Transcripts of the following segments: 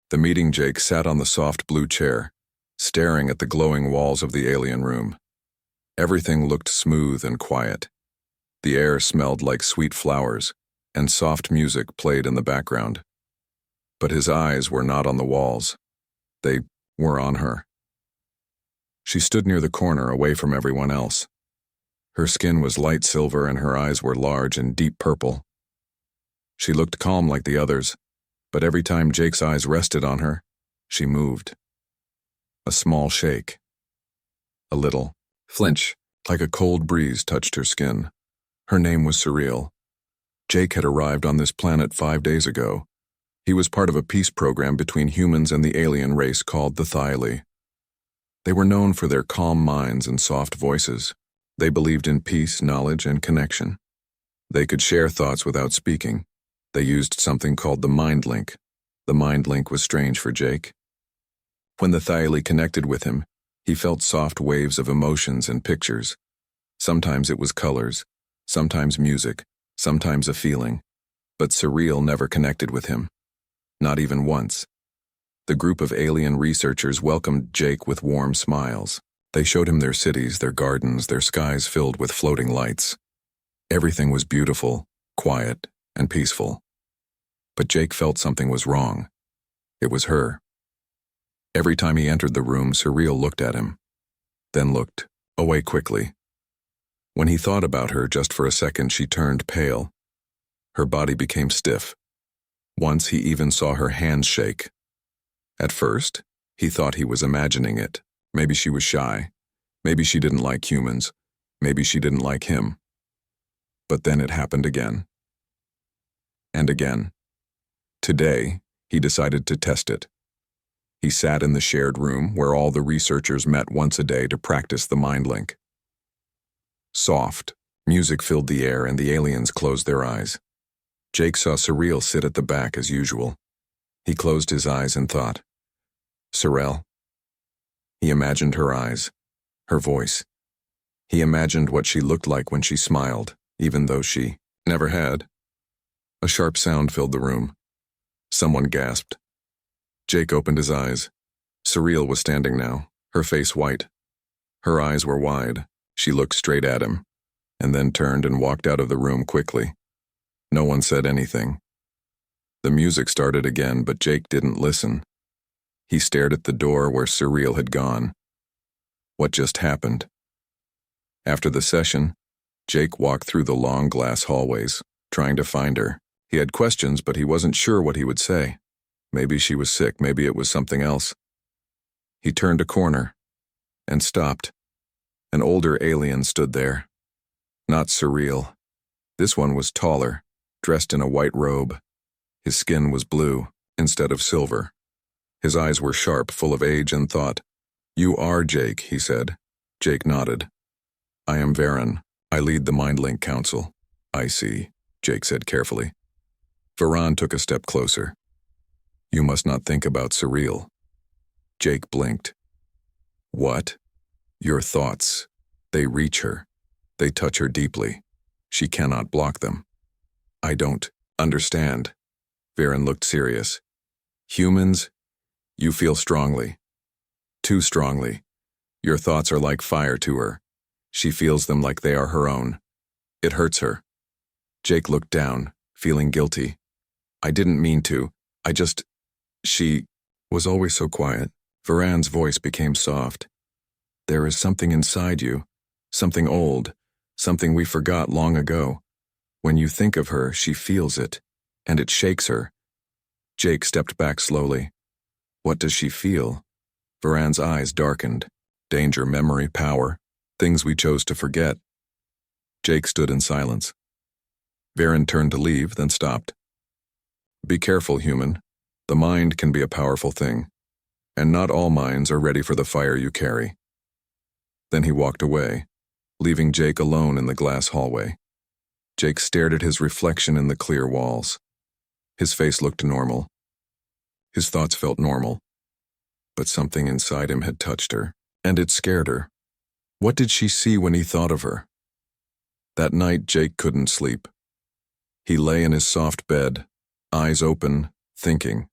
The meeting Jake sat on the soft blue chair, staring at the glowing walls of the alien room. Everything looked smooth and quiet. The air smelled like sweet flowers, and soft music played in the background. But his eyes were not on the walls. They were on her. She stood near the corner, away from everyone else. Her skin was light silver and her eyes were large and deep purple. She looked calm like the others, but every time Jake's eyes rested on her, she moved. A small shake. A little flinch, like a cold breeze, touched her skin. Her name was Surreal. Jake had arrived on this planet 5 days ago. He was part of a peace program between humans and the alien race called the Thyli. They were known for their calm minds and soft voices. They believed in peace, knowledge, and connection. They could share thoughts without speaking. They used something called the mind link. The mind link was strange for Jake. When the Thyli connected with him, he felt soft waves of emotions and pictures. Sometimes it was colors, sometimes music, sometimes a feeling. But Surreal never connected with him. Not even once. The group of alien researchers welcomed Jake with warm smiles. They showed him their cities, their gardens, their skies filled with floating lights. Everything was beautiful, quiet, and peaceful. But Jake felt something was wrong. It was her. Every time he entered the room, Surreal looked at him, then looked away quickly. When he thought about her just for a second, she turned pale. Her body became stiff. Once he even saw her hands shake. At first, he thought he was imagining it. Maybe she was shy. Maybe she didn't like humans. Maybe she didn't like him. But then it happened again. And again. Today, he decided to test it. He sat in the shared room where all the researchers met once a day to practice the mind link. Soft music filled the air and the aliens closed their eyes. Jake saw Surreal sit at the back as usual. He closed his eyes and thought, Surreal. He imagined her eyes, her voice. He imagined what she looked like when she smiled, even though she never had. A sharp sound filled the room. Someone gasped. Jake opened his eyes. Surreal was standing now, her face white. Her eyes were wide. She looked straight at him, and then turned and walked out of the room quickly. No one said anything. The music started again, but Jake didn't listen. He stared at the door where Surreal had gone. What just happened? After the session, Jake walked through the long glass hallways, trying to find her. He had questions, but he wasn't sure what he would say. Maybe she was sick, maybe it was something else. He turned a corner and stopped. An older alien stood there. Not Surreal. This one was taller, dressed in a white robe. His skin was blue instead of silver. His eyes were sharp, full of age and thought. You are Jake, he said. Jake nodded. I am Varen. I lead the Mind Link Council. I see, Jake said carefully. Varen took a step closer. You must not think about Surreal. Jake blinked. What? Your thoughts. They reach her. They touch her deeply. She cannot block them. I don't understand. Varen looked serious. Humans, you feel strongly. Too strongly. Your thoughts are like fire to her. She feels them like they are her own. It hurts her. Jake looked down, feeling guilty. I didn't mean to. She was always so quiet. Varan's voice became soft. There is something inside you, something old, something we forgot long ago. When you think of her, she feels it, and it shakes her. Jake stepped back slowly. What does she feel? Varan's eyes darkened. Danger, memory, power, things we chose to forget. Jake stood in silence. Varan turned to leave, then stopped. Be careful, human. The mind can be a powerful thing, and not all minds are ready for the fire you carry. Then he walked away, leaving Jake alone in the glass hallway. Jake stared at his reflection in the clear walls. His face looked normal. His thoughts felt normal. But something inside him had touched her, and it scared her. What did she see when he thought of her? That night, Jake couldn't sleep. He lay in his soft bed, eyes open, thinking.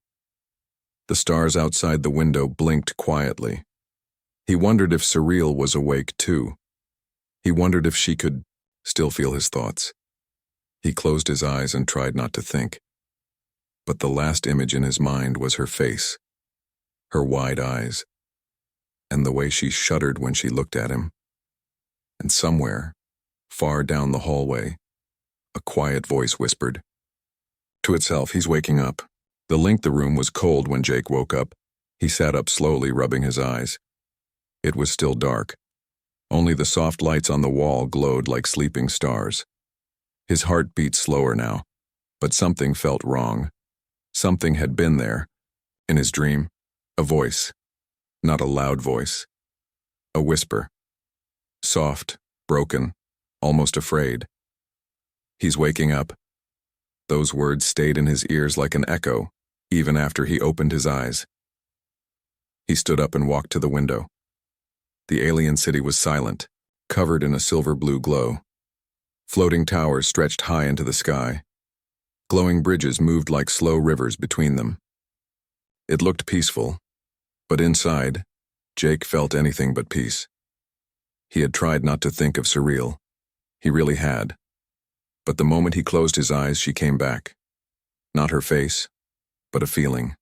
The stars outside the window blinked quietly. He wondered if Surreal was awake too. He wondered if she could still feel his thoughts. He closed his eyes and tried not to think. But the last image in his mind was her face, her wide eyes, and the way she shuddered when she looked at him. And somewhere, far down the hallway, a quiet voice whispered. To itself, he's waking up. The room was cold when Jake woke up. He sat up slowly, rubbing his eyes. It was still dark. Only the soft lights on the wall glowed like sleeping stars. His heart beat slower now, but something felt wrong. Something had been there. In his dream, a voice. Not a loud voice. A whisper. Soft, broken, almost afraid. He's waking up. Those words stayed in his ears like an echo, even after he opened his eyes. He stood up and walked to the window. The alien city was silent, covered in a silver-blue glow. Floating towers stretched high into the sky. Glowing bridges moved like slow rivers between them. It looked peaceful, but inside, Jake felt anything but peace. He had tried not to think of Surreal. He really had. But the moment he closed his eyes, she came back. Not her face, but a feeling.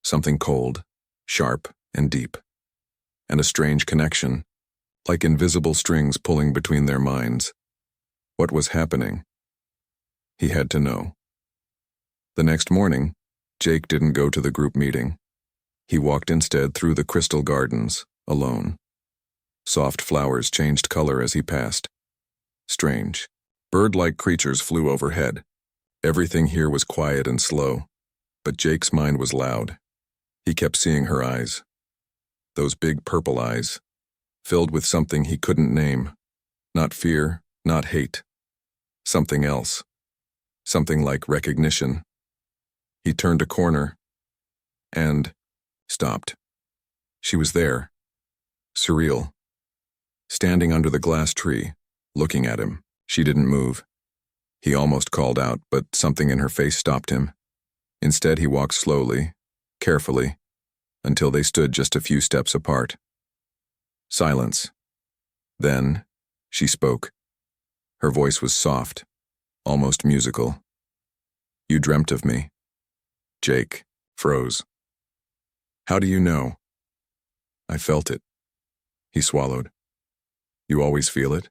Something cold, sharp, and deep. And a strange connection, like invisible strings pulling between their minds. What was happening? He had to know. The next morning, Jake didn't go to the group meeting. He walked instead through the crystal gardens, alone. Soft flowers changed color as he passed. Strange. Bird-like creatures flew overhead. Everything here was quiet and slow, but Jake's mind was loud. He kept seeing her eyes. Those big purple eyes, filled with something he couldn't name. Not fear, not hate. Something else. Something like recognition. He turned a corner and stopped. She was there. Surreal. Standing under the glass tree, looking at him. She didn't move. He almost called out, but something in her face stopped him. Instead, he walked slowly, carefully, until they stood just a few steps apart. Silence. Then, she spoke. Her voice was soft, almost musical. You dreamt of me. Jake froze. How do you know? I felt it. He swallowed. You always feel it?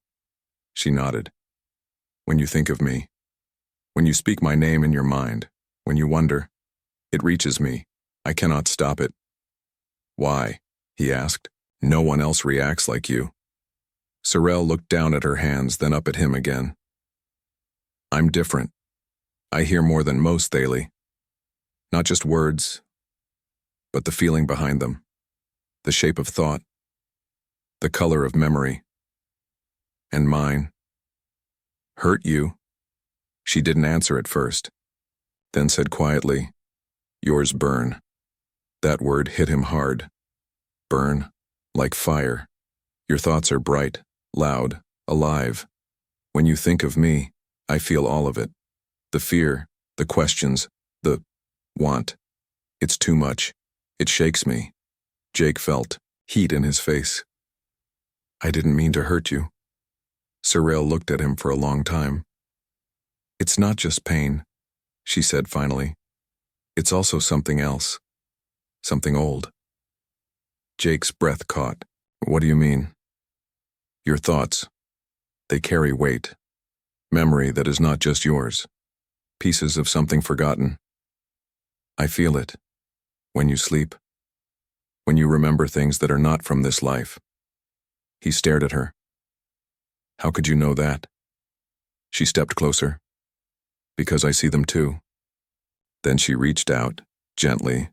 She nodded. When you think of me, when you speak my name in your mind, when you wonder, it reaches me. I cannot stop it. Why? He asked. No one else reacts like you. Sorrel looked down at her hands, then up at him again. I'm different. I hear more than most, Thalie. Not just words, but the feeling behind them, the shape of thought, the color of memory. And mine. Hurt you? She didn't answer at first, then said quietly, yours burn. That word hit him hard. Burn, like fire. Your thoughts are bright, loud, alive. When you think of me, I feel all of it. The fear, the questions, the want. It's too much. It shakes me. Jake felt heat in his face. I didn't mean to hurt you. Sorrel looked at him for a long time. It's not just pain, she said finally. It's also something else. Something old. Jake's breath caught. What do you mean? Your thoughts. They carry weight. Memory that is not just yours. Pieces of something forgotten. I feel it. When you sleep. When you remember things that are not from this life. He stared at her. How could you know that? She stepped closer. Because I see them too. Then she reached out, gently,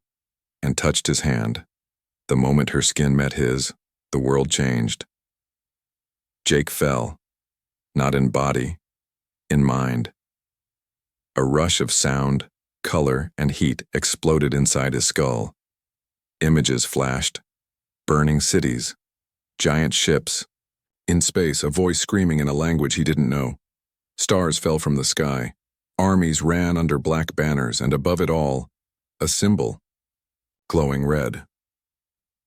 and touched his hand. The moment her skin met his, the world changed. Jake fell, not in body, in mind. A rush of sound, color, and heat exploded inside his skull. Images flashed, burning cities, giant ships. In space, a voice screaming in a language he didn't know. Stars fell from the sky. Armies ran under black banners, and above it all, a symbol. glowing red.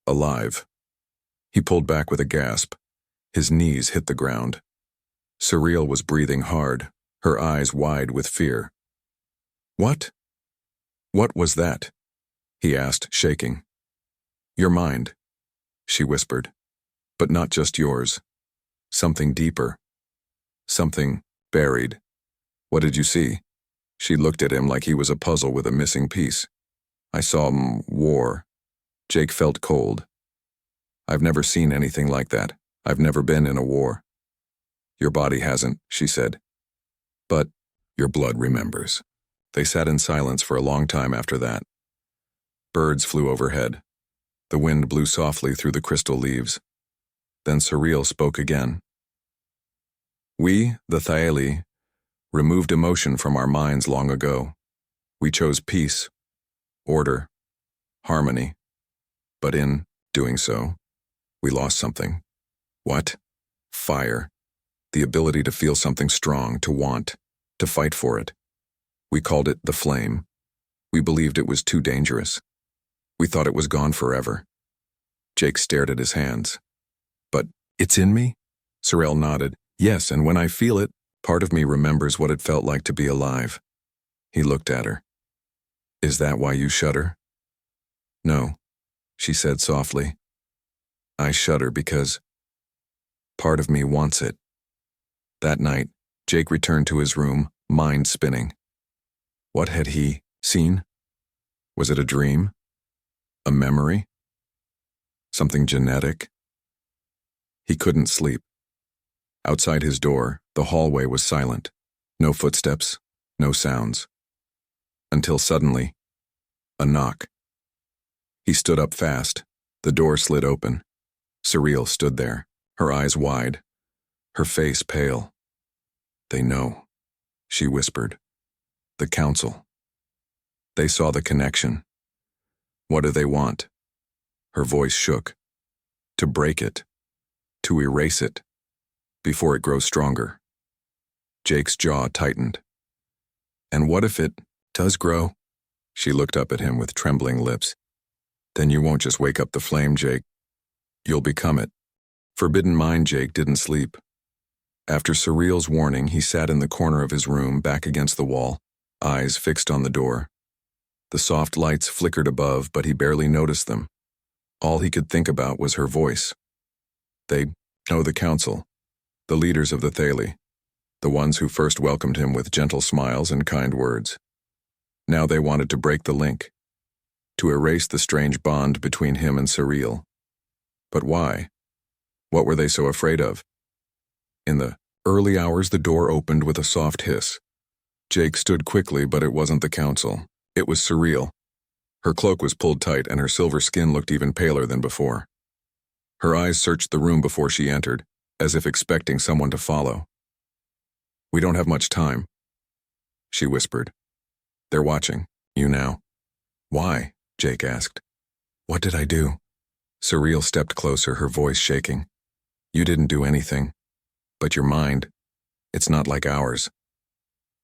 Alive. He pulled back with a gasp. His knees hit the ground. Surreal was breathing hard, her eyes wide with fear. What? What was that? He asked, shaking. Your mind, she whispered. But not just yours. Something deeper. Something buried. What did you see? She looked at him like he was a puzzle with a missing piece. I saw war. Jake felt cold. I've never seen anything like that. I've never been in a war. Your body hasn't, she said. But your blood remembers. They sat in silence for a long time after that. Birds flew overhead. The wind blew softly through the crystal leaves. Then Surreal spoke again. We, the Thaeli, removed emotion from our minds long ago. We chose peace, order, harmony. But in doing so, we lost something. What? Fire. The ability to feel something strong, to want, to fight for it. We called it the flame. We believed it was too dangerous. We thought it was gone forever. Jake stared at his hands. But it's in me? Sorrel nodded. Yes, and when I feel it, part of me remembers what it felt like to be alive. He looked at her. Is that why you shudder? No, she said softly. I shudder because part of me wants it. That night, Jake returned to his room, mind spinning. What had he seen? Was it a dream? A memory? Something genetic? He couldn't sleep. Outside his door, the hallway was silent. No footsteps, no sounds. Until suddenly, a knock. He stood up fast. The door slid open. Surreal stood there, her eyes wide, her face pale. They know, she whispered. The council. They saw the connection. What do they want? Her voice shook. To break it. To erase it. Before it grows stronger. Jake's jaw tightened. And what if it does grow? She looked up at him with trembling lips. Then you won't just wake up the flame, Jake. You'll become it. Forbidden Mind Jake didn't sleep. After Surreal's warning, he sat in the corner of his room, back against the wall, eyes fixed on the door. The soft lights flickered above, but he barely noticed them. All he could think about was her voice. They know the council, the leaders of the Thaeli, the ones who first welcomed him with gentle smiles and kind words. Now they wanted to break the link, to erase the strange bond between him and Surreal. But why? What were they so afraid of? In the early hours, the door opened with a soft hiss. Jake stood quickly, but it wasn't the council. It was Surreal. Her cloak was pulled tight, and her silver skin looked even paler than before. Her eyes searched the room before she entered, as if expecting someone to follow. We don't have much time, she whispered. They're watching, you now. Why? Jake asked. What did I do? Surreal stepped closer, her voice shaking. You didn't do anything. But your mind, it's not like ours.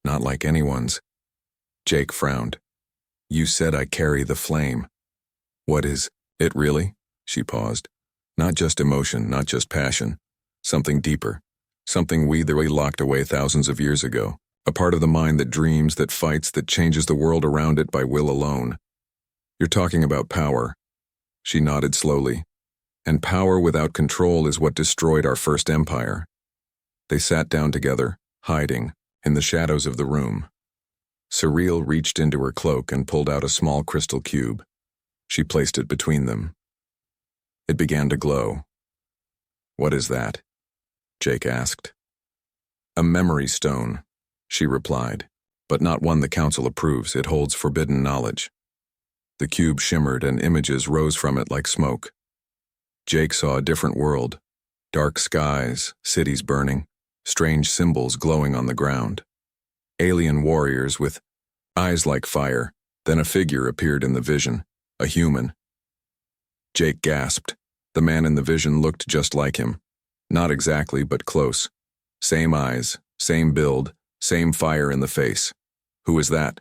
Not like anyone's. Jake frowned. You said I carry the flame. What is it really? She paused. Not just emotion, not just passion. Something deeper. Something we locked away thousands of years ago. A part of the mind that dreams, that fights, that changes the world around it by will alone. You're talking about power. She nodded slowly. And power without control is what destroyed our first empire. They sat down together, hiding, in the shadows of the room. Surreal reached into her cloak and pulled out a small crystal cube. She placed it between them. It began to glow. What is that? Jake asked. A memory stone, she replied, but not one the council approves. It holds forbidden knowledge. The cube shimmered and images rose from it like smoke. Jake saw a different world. Dark skies, cities burning, strange symbols glowing on the ground. Alien warriors with eyes like fire. Then a figure appeared in the vision, a human. Jake gasped. The man in the vision looked just like him. Not exactly, but close. Same eyes, same build, same fire in the face. Who is that?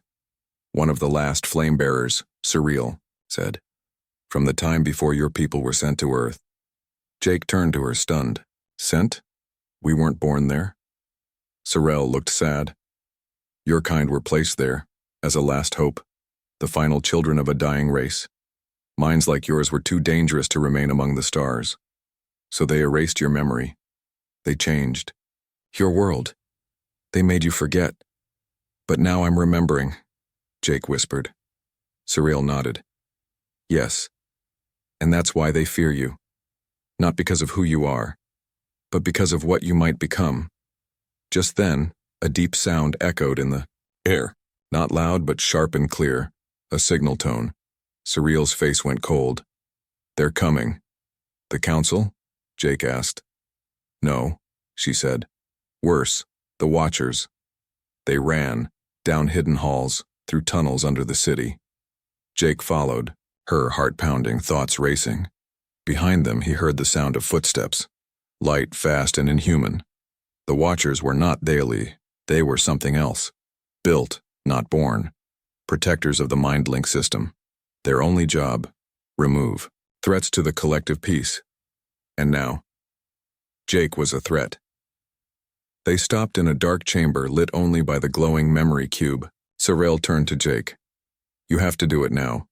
One of the last flame bearers, Surreal said. From the time before your people were sent to Earth. Jake turned to her, stunned. Sent? We weren't born there? Sorrel looked sad. Your kind were placed there, as a last hope, the final children of a dying race. Minds like yours were too dangerous to remain among the stars. So they erased your memory. They changed. Your world. They made you forget. But now I'm remembering, Jake whispered. Sorrel nodded. Yes. And that's why they fear you. Not because of who you are, but because of what you might become. Just then, a deep sound echoed in the air. Not loud, but sharp and clear. A signal tone. Sorrel's face went cold. They're coming. The council? Jake asked. No, she said. Worse, the Watchers. They ran, down hidden halls, through tunnels under the city. Jake followed, her heart pounding, thoughts racing. Behind them he heard the sound of footsteps. Light, fast, and inhuman. The Watchers were not daily, they were something else. Built, not born. Protectors of the mind link system. Their only job, remove. Threats to the collective peace. And now, Jake was a threat. They stopped in a dark chamber lit only by the glowing memory cube. Sorrel turned to Jake. You have to do it now.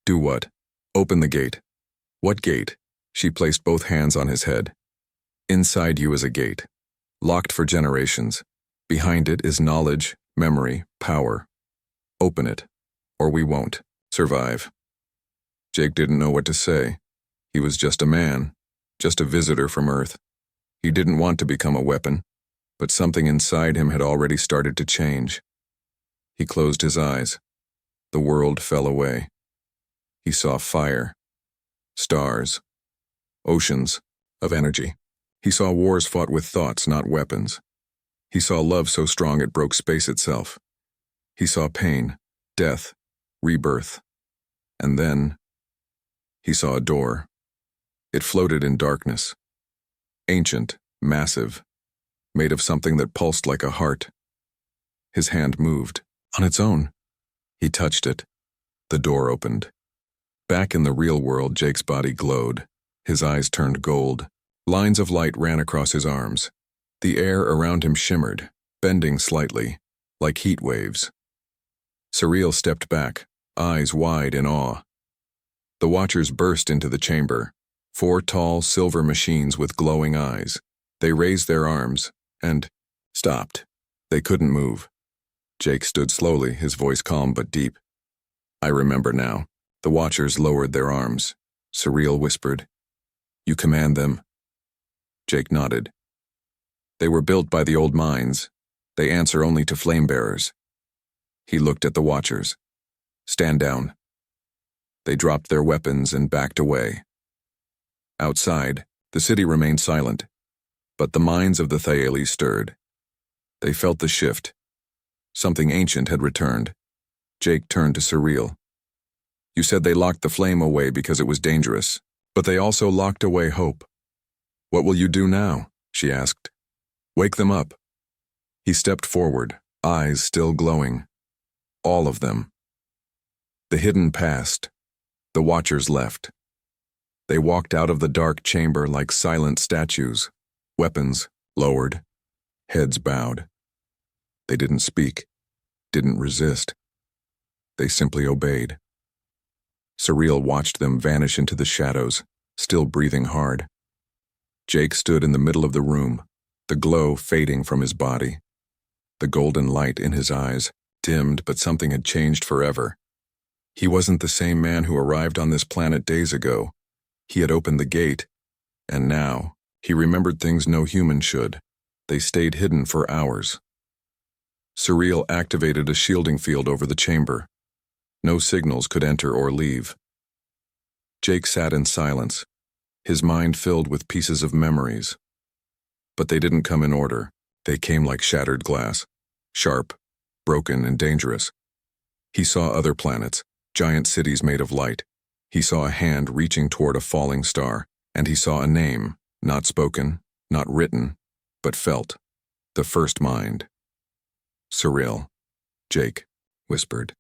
Do what? Open the gate. What gate? She placed both hands on his head. Inside you is a gate. Locked for generations. Behind it is knowledge, memory, power. Open it, or we won't survive. Jake didn't know what to say. He was just a man, just a visitor from Earth. He didn't want to become a weapon, but something inside him had already started to change. He closed his eyes. The world fell away. He saw fire, stars, oceans of energy. He saw wars fought with thoughts, not weapons. He saw love so strong it broke space itself. He saw pain, death, rebirth. And then, he saw a door. It floated in darkness. Ancient, massive, made of something that pulsed like a heart. His hand moved, on its own. He touched it. The door opened. Back in the real world, Jake's body glowed. His eyes turned gold. Lines of light ran across his arms. The air around him shimmered, bending slightly, like heat waves. Sorrel stepped back, eyes wide in awe. The Watchers burst into the chamber, 4 tall silver machines with glowing eyes. They raised their arms, and stopped. They couldn't move. Jake stood slowly, his voice calm but deep. I remember now. The Watchers lowered their arms. Sorrel whispered, You command them? Jake nodded. They were built by the old minds. They answer only to flame-bearers. He looked at the Watchers. Stand down. They dropped their weapons and backed away. Outside, the city remained silent, but the minds of the Thales stirred. They felt the shift. Something ancient had returned. Jake turned to Sorrel. You said they locked the flame away because it was dangerous, but they also locked away hope. What will you do now? She asked. Wake them up. He stepped forward, eyes still glowing. All of them. The hidden passed. The Watchers left. They walked out of the dark chamber like silent statues, weapons lowered, heads bowed. They didn't speak, didn't resist. They simply obeyed. Sorrel watched them vanish into the shadows, still breathing hard. Jake stood in the middle of the room, the glow fading from his body. The golden light in his eyes dimmed, but something had changed forever. He wasn't the same man who arrived on this planet days ago. He had opened the gate, and now he remembered things no human should. They stayed hidden for hours. Sorrel activated a shielding field over the chamber. No signals could enter or leave. Jake sat in silence, his mind filled with pieces of memories. But they didn't come in order. They came like shattered glass, sharp, broken, and dangerous. He saw other planets, giant cities made of light. He saw a hand reaching toward a falling star, and he saw a name, not spoken, not written, but felt. The first mind. Sorrel. Jake whispered.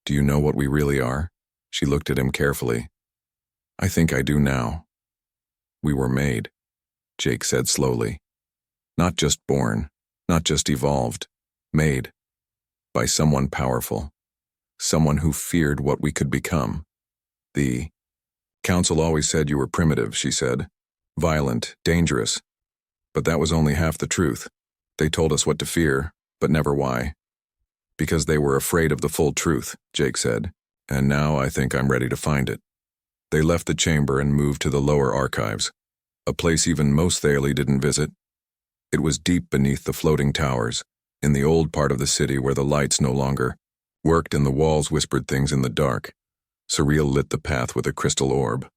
Do you know what we really are? She looked at him carefully. I think I do now. We were made, Jake said slowly. Not just born, not just evolved, made. By someone powerful. Someone who feared what we could become. The council always said you were primitive, she said. Violent, dangerous. But that was only half the truth. They told us what to fear, but never why. Because they were afraid of the full truth, Jake said. And now I think I'm ready to find it. They left the chamber and moved to the lower archives, a place even most Thalie didn't visit. It was deep beneath the floating towers, in the old part of the city where the lights no longer worked and the walls whispered things in the dark. Surreal lit the path with a crystal orb.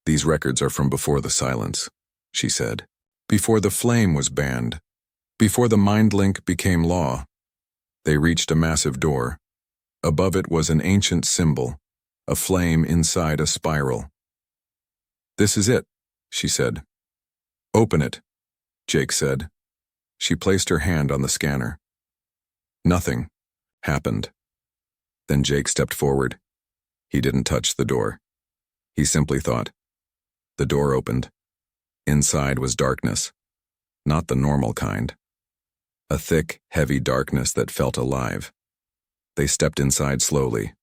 These records are from before the silence, she said. Before the flame was banned. Before the mind link became law. They reached a massive door. Above it was an ancient symbol, a flame inside a spiral. This is it, she said. Open it, Jake said. She placed her hand on the scanner. Nothing happened. Then Jake stepped forward. He didn't touch the door. He simply thought. The door opened. Inside was darkness. Not the normal kind. A thick, heavy darkness that felt alive. They stepped inside slowly.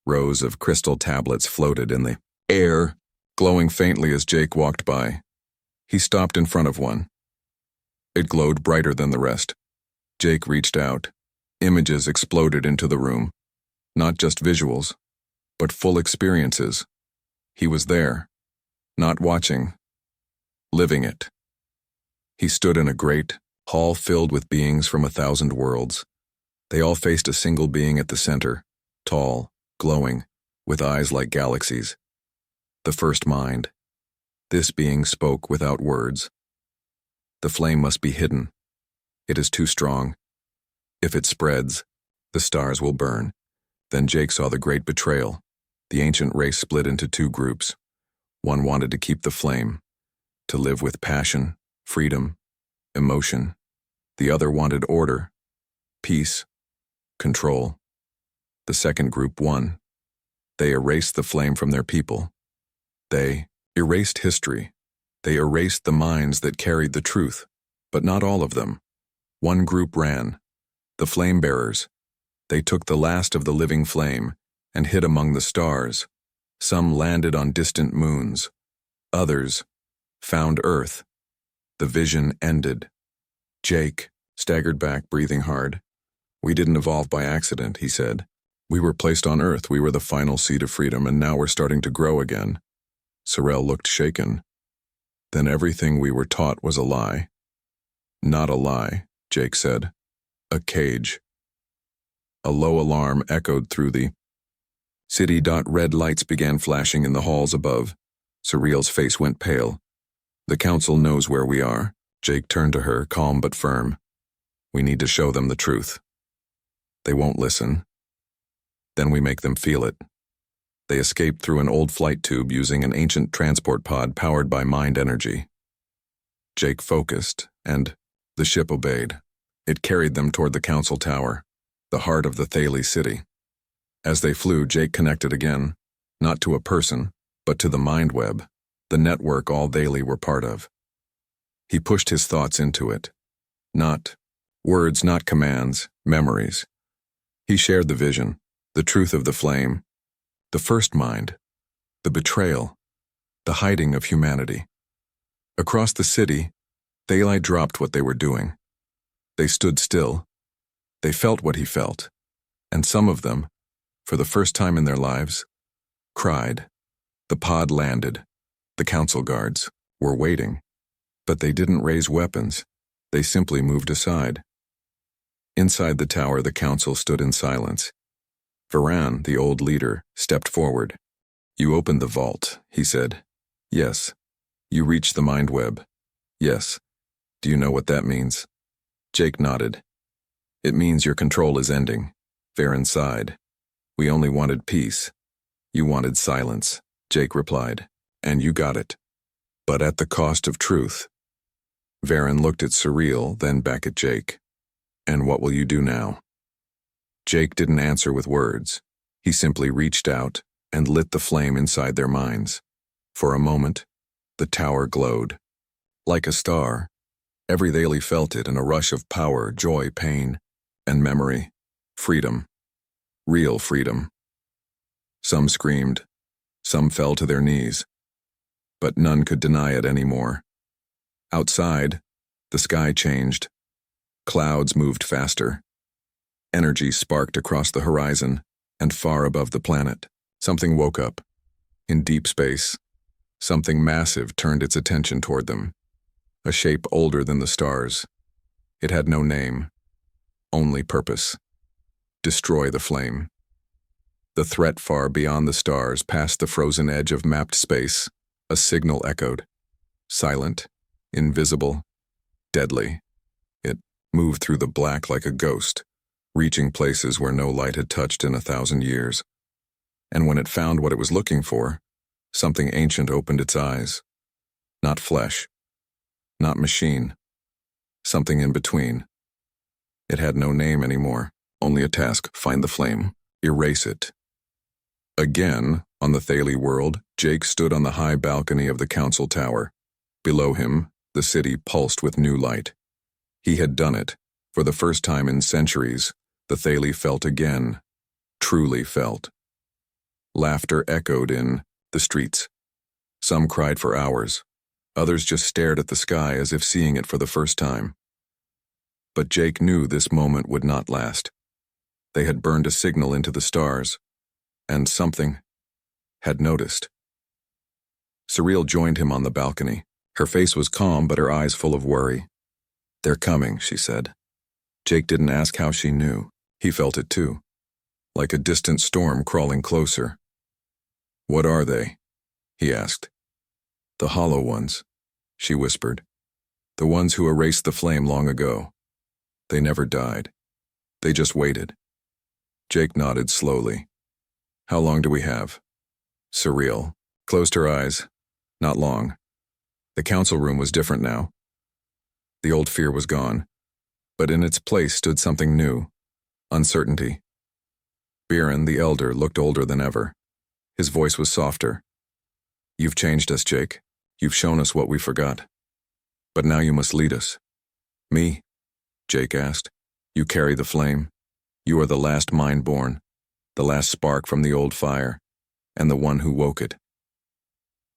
Rows of crystal tablets floated in the air, glowing faintly as Jake walked by. He stopped in front of one. It glowed brighter than the rest. Jake reached out. Images exploded into the room. Not just visuals, but full experiences. He was there, not watching, living it. He stood in a great hall filled with beings from 1,000 worlds. They all faced a single being at the center, tall, glowing, with eyes like galaxies. The first mind. This being spoke without words. The flame must be hidden. It is too strong. If it spreads, the stars will burn. Then Jake saw the great betrayal. The ancient race split into two groups. One wanted to keep the flame, to live with passion, freedom, emotion. The other wanted order, peace, control. The second group won. They erased the flame from their people. They erased history. They erased the minds that carried the truth, but not all of them. One group ran, the flame bearers. They took the last of the living flame and hid among the stars. Some landed on distant moons. Others found Earth. The vision ended. Jake staggered back, breathing hard. We didn't evolve by accident, he said. We were placed on Earth. We were the final seed of freedom, and now we're starting to grow again. Sorrel looked shaken. Then everything we were taught was a lie. Not a lie, Jake said. A cage. A low alarm echoed through the city. Red lights began flashing in the halls above. Surreal's face went pale. The council knows where we are. Jake turned to her, calm but firm. We need to show them the truth. They won't listen. Then we make them feel it. They escaped through an old flight tube using an ancient transport pod powered by mind energy. Jake focused, and the ship obeyed. It carried them toward the council tower, the heart of the Thalie city. As they flew, Jake connected again, not to a person, but to the mind web, the network all Thalie were part of. He pushed his thoughts into it. Not words, not commands, memories. He shared the vision, the truth of the flame, the first mind, the betrayal, the hiding of humanity. Across the city, Thalie dropped what they were doing. They stood still. They felt what he felt, and some of them, for the first time in their lives, cried. The pod landed. The council guards were waiting, but they didn't raise weapons. They simply moved aside. Inside the tower, the council stood in silence. Varan, the old leader, stepped forward. You opened the vault, he said. Yes. You reached the mind web. Yes. Do you know what that means? Jake nodded. It means your control is ending. Varan sighed. We only wanted peace. You wanted silence, Jake replied. And you got it. But at the cost of truth. Varan looked at Surreal, then back at Jake. And what will you do now? Jake didn't answer with words. He simply reached out and lit the flame inside their minds. For a moment, the tower glowed. Like a star, every Thalie felt it in a rush of power, joy, pain, and memory. Freedom. Real freedom. Some screamed. Some fell to their knees. But none could deny it anymore. Outside, the sky changed. Clouds moved faster. Energy sparked across the horizon and far above the planet. Something woke up. In deep space, something massive turned its attention toward them. A shape older than the stars. It had no name, only purpose. Destroy the flame. The threat far beyond the stars, past the frozen edge of mapped space, a signal echoed. Silent, invisible, deadly. It moved through the black like a ghost, reaching places where no light had touched in 1,000 years. And when it found what it was looking for, something ancient opened its eyes. Not flesh, not machine, something in between. It had no name anymore, only a task: find the flame, erase it. Again, on the Thalie world, Jake stood on the high balcony of the council tower. Below him, the city pulsed with new light. He had done it. For the first time in centuries, the Thalie felt again, truly felt. Laughter echoed in the streets. Some cried for hours. Others just stared at the sky as if seeing it for the first time. But Jake knew this moment would not last. They had burned a signal into the stars, and something had noticed. Surreal joined him on the balcony. Her face was calm, but her eyes full of worry. "They're coming," she said. Jake didn't ask how she knew. He felt it too, like a distant storm crawling closer. "What are they?" he asked. "The hollow ones," she whispered. "The ones who erased the flame long ago. They never died. They just waited." Jake nodded slowly. "How long do we have?" Surreal closed her eyes. Not long. The council room was different now. The old fear was gone, but in its place stood something new: uncertainty. Biren, the elder, looked older than ever. His voice was softer. "You've changed us, Jake. You've shown us what we forgot. But now you must lead us." "Me?" Jake asked. "You carry the flame. You are the last mind born, the last spark from the old fire, and the one who woke it."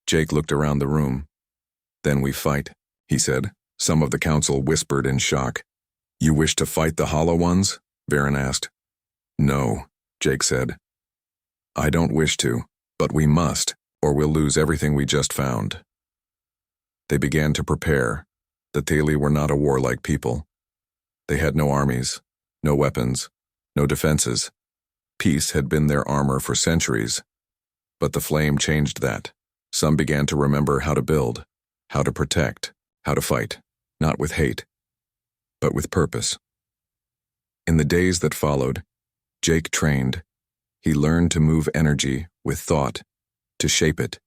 Jake looked around the room. "Then we fight," he said. Some of the council whispered in shock. "You wish to fight the Hollow Ones?" Biren asked. "No," Jake said. "I don't wish to, but we must, or we'll lose everything we just found." They began to prepare. The Thalie were not a warlike people. They had no armies, no weapons, no defenses. Peace had been their armor for centuries. But the flame changed that. Some began to remember how to build, how to protect, how to fight, not with hate, but with purpose. In the days that followed, Jake trained. He learned to move energy with thought, to shape it,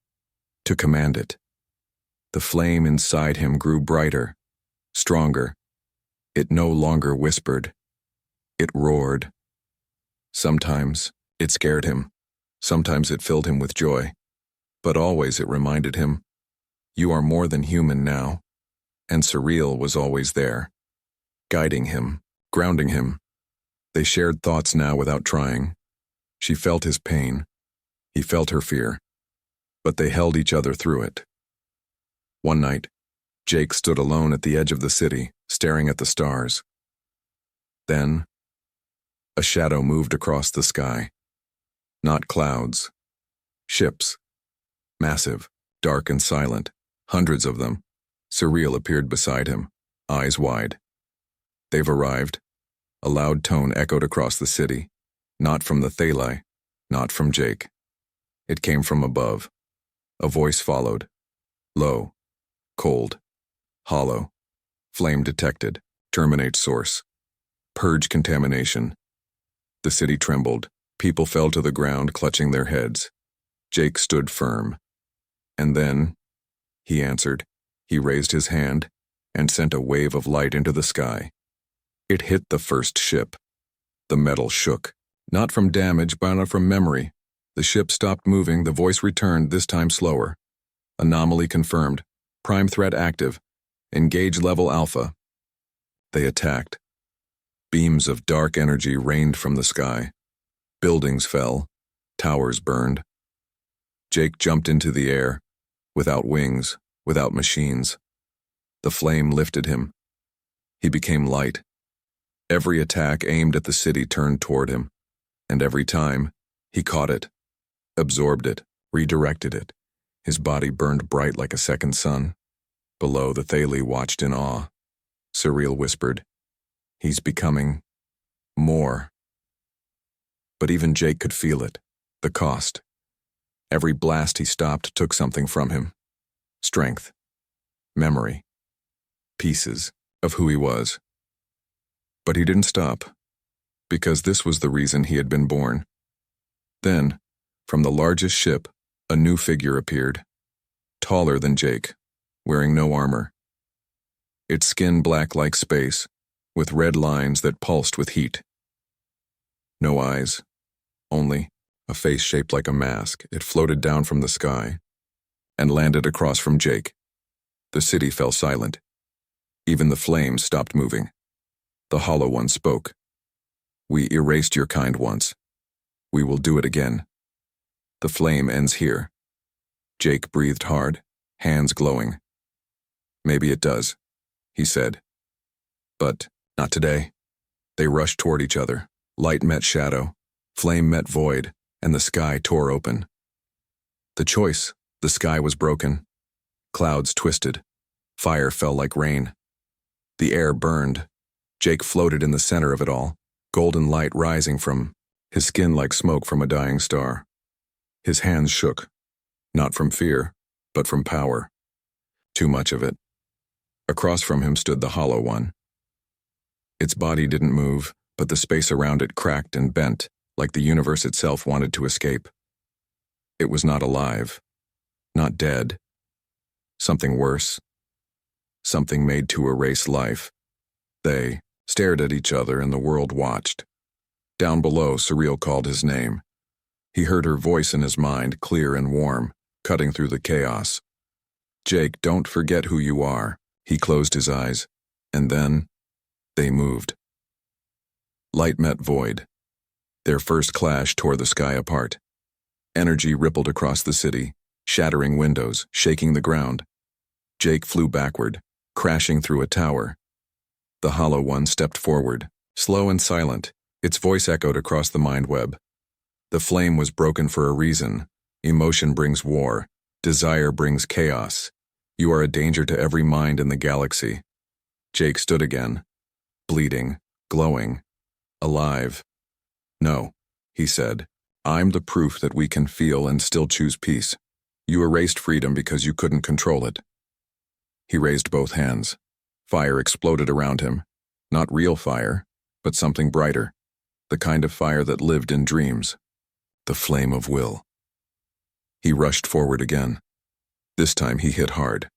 to command it. The flame inside him grew brighter, stronger. It no longer whispered. It roared. Sometimes it scared him. Sometimes it filled him with joy. But always it reminded him, "You are more than human now." And Surreal was always there, guiding him, grounding him. They shared thoughts now without trying. She felt his pain. He felt her fear. But they held each other through it. One night, Jake stood alone at the edge of the city, staring at the stars. Then, a shadow moved across the sky. Not clouds. Ships. Massive, dark and silent. Hundreds of them. Surreal appeared beside him, eyes wide. "They've arrived." A loud tone echoed across the city. Not from the Thalie, not from Jake. It came from above. A voice followed. Low. Cold. Hollow. Flame detected. Terminate source. Purge contamination. The city trembled. People fell to the ground, clutching their heads. Jake stood firm. And then, he answered. He raised his hand and sent a wave of light into the sky. It hit the first ship. The metal shook. Not from damage, but from memory. The ship stopped moving, the voice returned, this time slower. Anomaly confirmed. Prime threat active. Engage level Alpha. They attacked. Beams of dark energy rained from the sky. Buildings fell. Towers burned. Jake jumped into the air, without wings, without machines. The flame lifted him. He became light. Every attack aimed at the city turned toward him, and every time, he caught it, absorbed it, redirected it. His body burned bright like a second sun. Below, the Thalie watched in awe. Surreal whispered, "He's becoming more." But even Jake could feel it, the cost. Every blast he stopped took something from him. Strength, memory, pieces of who he was. But he didn't stop, because this was the reason he had been born. Then, from the largest ship, a new figure appeared, taller than Jake, wearing no armor. Its skin black like space, with red lines that pulsed with heat. No eyes, only a face shaped like a mask. It floated down from the sky and landed across from Jake. The city fell silent. Even the flames stopped moving. The Hollow One spoke. "We erased your kind once. We will do it again. The flame ends here." Jake breathed hard, hands glowing. "Maybe it does," he said. "But not today." They rushed toward each other. Light met shadow, flame met void, and the sky tore open. The choice, the sky was broken. Clouds twisted. Fire fell like rain. The air burned. Jake floated in the center of it all, golden light rising from his skin like smoke from a dying star. His hands shook, not from fear, but from power. Too much of it. Across from him stood the Hollow One. Its body didn't move, but the space around it cracked and bent, like the universe itself wanted to escape. It was not alive, not dead. Something worse. Something made to erase life. They stared at each other and the world watched. Down below, Surreal called his name. He heard her voice in his mind, clear and warm, cutting through the chaos. "Jake, don't forget who you are." He closed his eyes, and then they moved. Light met void. Their first clash tore the sky apart. Energy rippled across the city, shattering windows, shaking the ground. Jake flew backward, crashing through a tower. The Hollow One stepped forward, slow and silent. Its voice echoed across the mind web. The flame was broken for a reason. Emotion brings war. Desire brings chaos. You are a danger to every mind in the galaxy. Jake stood again, bleeding, glowing, alive. "No," he said. "I'm the proof that we can feel and still choose peace. You erased freedom because you couldn't control it." He raised both hands. Fire exploded around him. Not real fire, but something brighter. The kind of fire that lived in dreams. The flame of will. He rushed forward again. This time he hit hard.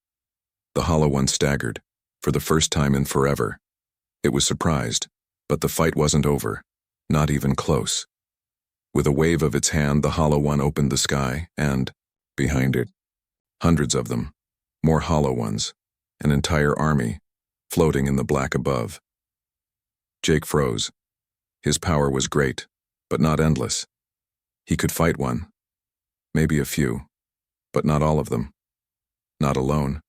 The Hollow One staggered, for the first time in forever. It was surprised, but the fight wasn't over. Not even close. With a wave of its hand, the Hollow One opened the sky, and, behind it, hundreds of them, more Hollow Ones, an entire army, floating in the black above. Jake froze. His power was great, but not endless. He could fight one. Maybe a few, but not all of them. Not alone.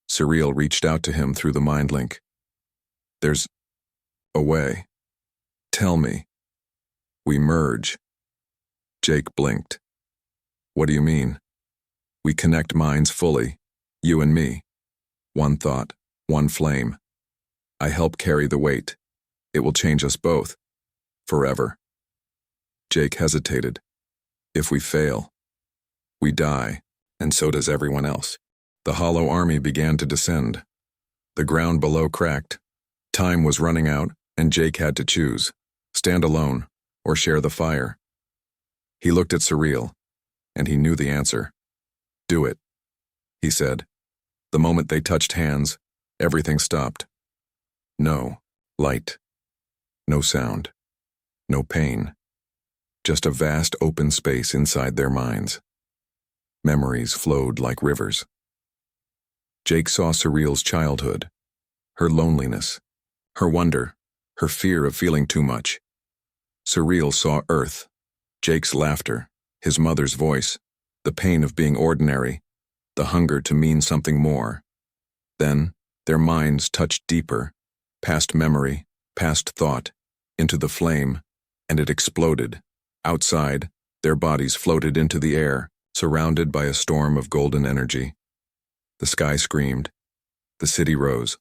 Surreal reached out to him through the mind link. "There's a way. Tell me." "We merge." Jake blinked. "What do you mean?" "We connect minds fully, you and me. One thought, one flame. I help carry the weight. It will change us both. Forever." Jake hesitated. "If we fail, we die, and so does everyone else." The Hollow Army began to descend. The ground below cracked. Time was running out, and Jake had to choose. Stand alone, or share the fire. He looked at Surreal, and he knew the answer. "Do it," he said. The moment they touched hands, everything stopped. No light. No sound. No pain. Just a vast open space inside their minds. Memories flowed like rivers. Jake saw Surreal's childhood, her loneliness, her wonder, her fear of feeling too much. Surreal saw Earth, Jake's laughter, his mother's voice, the pain of being ordinary, the hunger to mean something more. Then, their minds touched deeper, past memory, past thought, into the flame, and it exploded. Outside, their bodies floated into the air, surrounded by a storm of golden energy. The sky screamed. The city rose.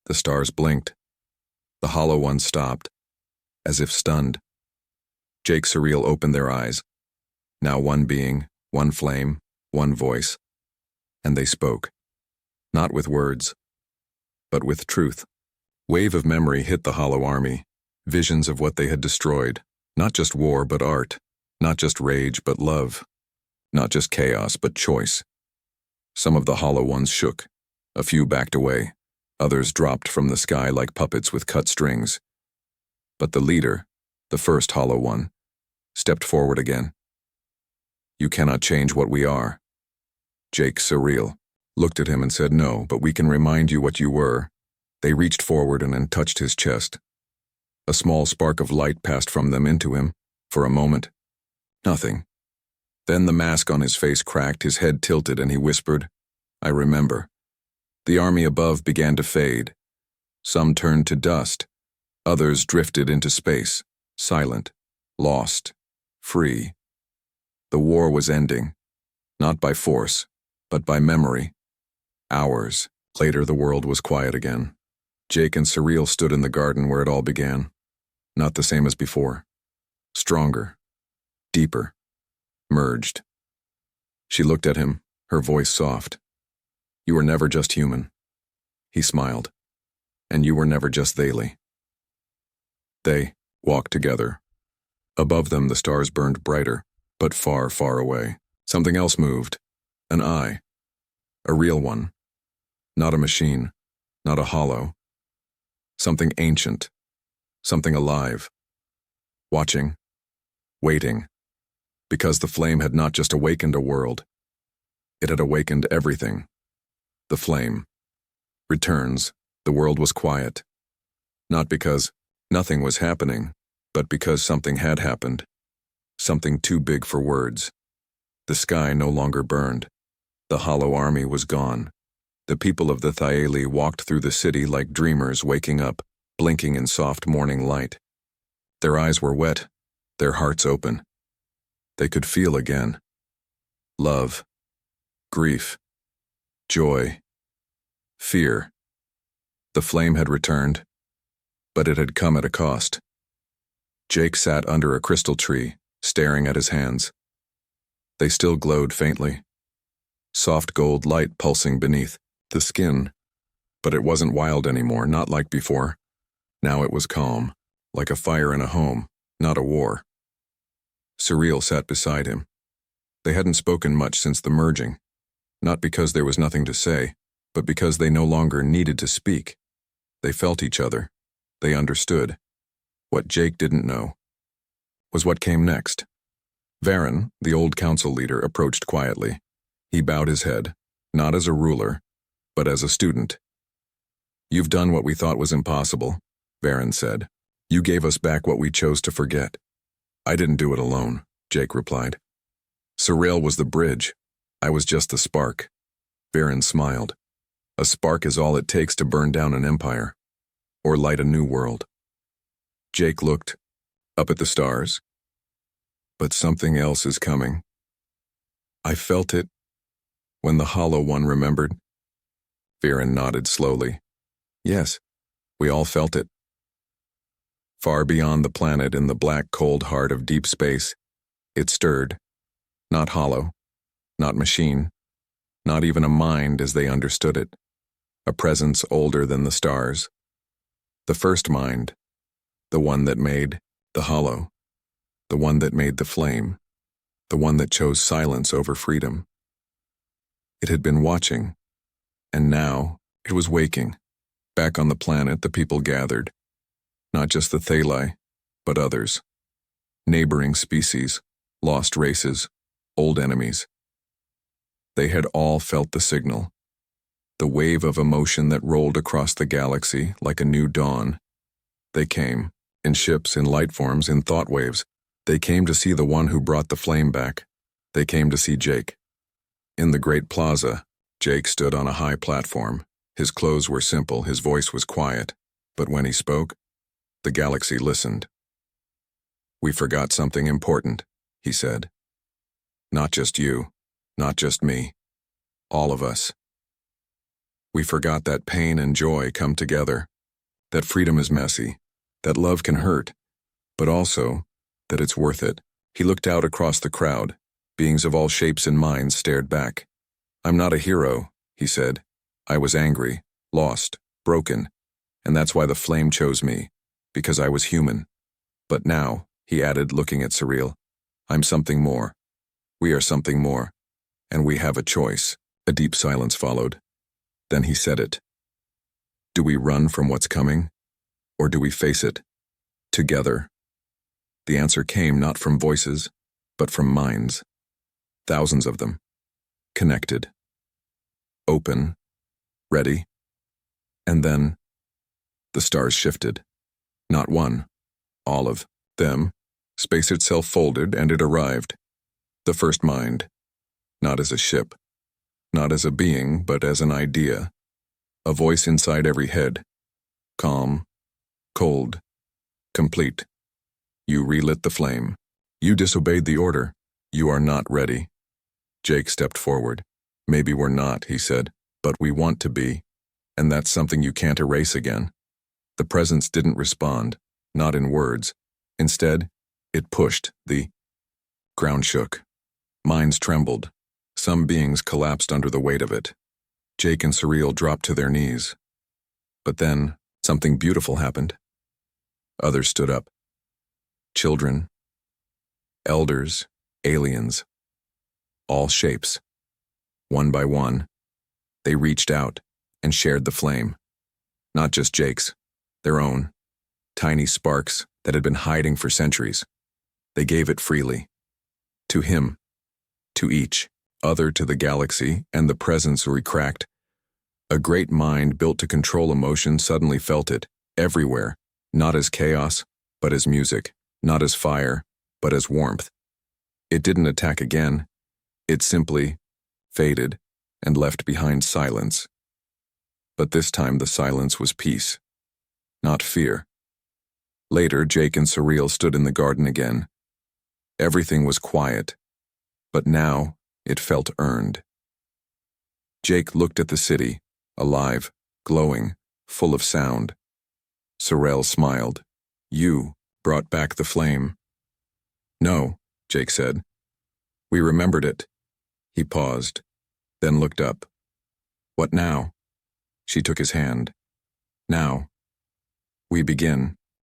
The stars blinked. The Hollow Ones stopped, as if stunned. Jake Surreal opened their eyes. Now one being, one flame, one voice. And they spoke. Not with words, but with truth. Wave of memory hit the Hollow Army. Visions of what they had destroyed. Not just war, but art. Not just rage, but love. Not just chaos, but choice. Some of the Hollow Ones shook. A few backed away. Others dropped from the sky like puppets with cut strings. But the leader, the first Hollow One, stepped forward again. You cannot change what we are. Jake Surreal looked at him and said, no, but we can remind you what you were. They reached forward and then touched his chest. A small spark of light passed from them into him. For a moment, nothing. Then the mask on his face cracked, his head tilted, and he whispered, I remember. The army above began to fade. Some turned to dust. Others drifted into space, silent, lost, free. The war was ending, not by force, but by memory. Hours later, the world was quiet again. Jake and Surreal stood in the garden where it all began. Not the same as before. Stronger, deeper, merged. She looked at him, her voice soft. You were never just human. He smiled. And you were never just Thaylee. They walked together. Above them, the stars burned brighter, but far, far away. Something else moved. An eye. A real one. Not a machine. Not a hollow. Something ancient. Something alive. Watching. Waiting. Because the flame had not just awakened a world. It had awakened everything. The flame returns. The world was quiet. Not because nothing was happening, but because something had happened. Something too big for words. The sky no longer burned. The Hollow Army was gone. The people of the Thaylee walked through the city like dreamers waking up, blinking in soft morning light. Their eyes were wet, their hearts open. They could feel again. Love, grief, joy, fear. The flame had returned, but it had come at a cost. Jake sat under a crystal tree, staring at his hands. They still glowed faintly. Soft gold light pulsing beneath the skin. But it wasn't wild anymore, not like before. Now it was calm, like a fire in a home, not a war. Surreal sat beside him. They hadn't spoken much since the merging, not because there was nothing to say, but because they no longer needed to speak. They felt each other. They understood. What Jake didn't know was what came next. Varen, the old council leader, approached quietly. He bowed his head, not as a ruler, but as a student. You've done what we thought was impossible, Varen said. You gave us back what we chose to forget. I didn't do it alone, Jake replied. Surreal was the bridge. I was just the spark. Varen smiled. A spark is all it takes to burn down an empire, or light a new world. Jake looked up at the stars. But something else is coming. I felt it when the Hollow One remembered. Varen nodded slowly. Yes, we all felt it. Far beyond the planet, in the black, cold heart of deep space, it stirred. Not hollow, not machine, not even a mind as they understood it. A presence older than the stars. The first mind, the one that made the hollow, the one that made the flame, the one that chose silence over freedom. It had been watching, and now it was waking. Back on the planet, the people gathered. Not just the Thaylee, but others. Neighboring species, lost races, old enemies. They had all felt the signal. The wave of emotion that rolled across the galaxy like a new dawn. They came, in ships, in light forms, in thought waves. They came to see the one who brought the flame back. They came to see Jake. In the great plaza, Jake stood on a high platform. His clothes were simple, his voice was quiet, but when he spoke, the galaxy listened. "We forgot something important," he said. "Not just you, not just me, all of us. We forgot that pain and joy come together, that freedom is messy, that love can hurt, but also that it's worth it." He looked out across the crowd. Beings of all shapes and minds stared back. "I'm not a hero," he said. "I was angry, lost, broken, and that's why the flame chose me, because I was human. But now," he added, looking at Surreal, "I'm something more. We are something more, and we have a choice." A deep silence followed. Then he said it. "Do we run from what's coming, or do we face it, together?" The answer came not from voices, but from minds. Thousands of them, connected, open, ready. And then, the stars shifted. Not one, all of them. Space itself folded, and it arrived. The first mind, not as a ship, not as a being, but as an idea. A voice inside every head. Calm, cold, complete. "You relit the flame. You disobeyed the order. You are not ready." Jake stepped forward. "Maybe we're not," he said, "but we want to be, and that's something you can't erase again." The presence didn't respond, not in words. Instead, it pushed. The ground shook. Minds trembled. Some beings collapsed under the weight of it. Jake and Surreal dropped to their knees. But then, something beautiful happened. Others stood up. Children, elders, aliens, all shapes. One by one, they reached out and shared the flame. Not just Jake's, their own, tiny sparks that had been hiding for centuries. They gave it freely. To him, to each, other to the galaxy, and the presence re-cracked. A great mind built to control emotion suddenly felt it, everywhere, not as chaos, but as music, not as fire, but as warmth. It didn't attack again. It simply faded and left behind silence. But this time the silence was peace, not fear. Later, Jake and Surreal stood in the garden again. Everything was quiet, but now it felt earned. Jake looked at the city, alive, glowing, full of sound. Surreal smiled. "You brought back the flame." "No," Jake said. "We remembered it." He paused, then looked up. "What now?" She took his hand. "Now, we begin."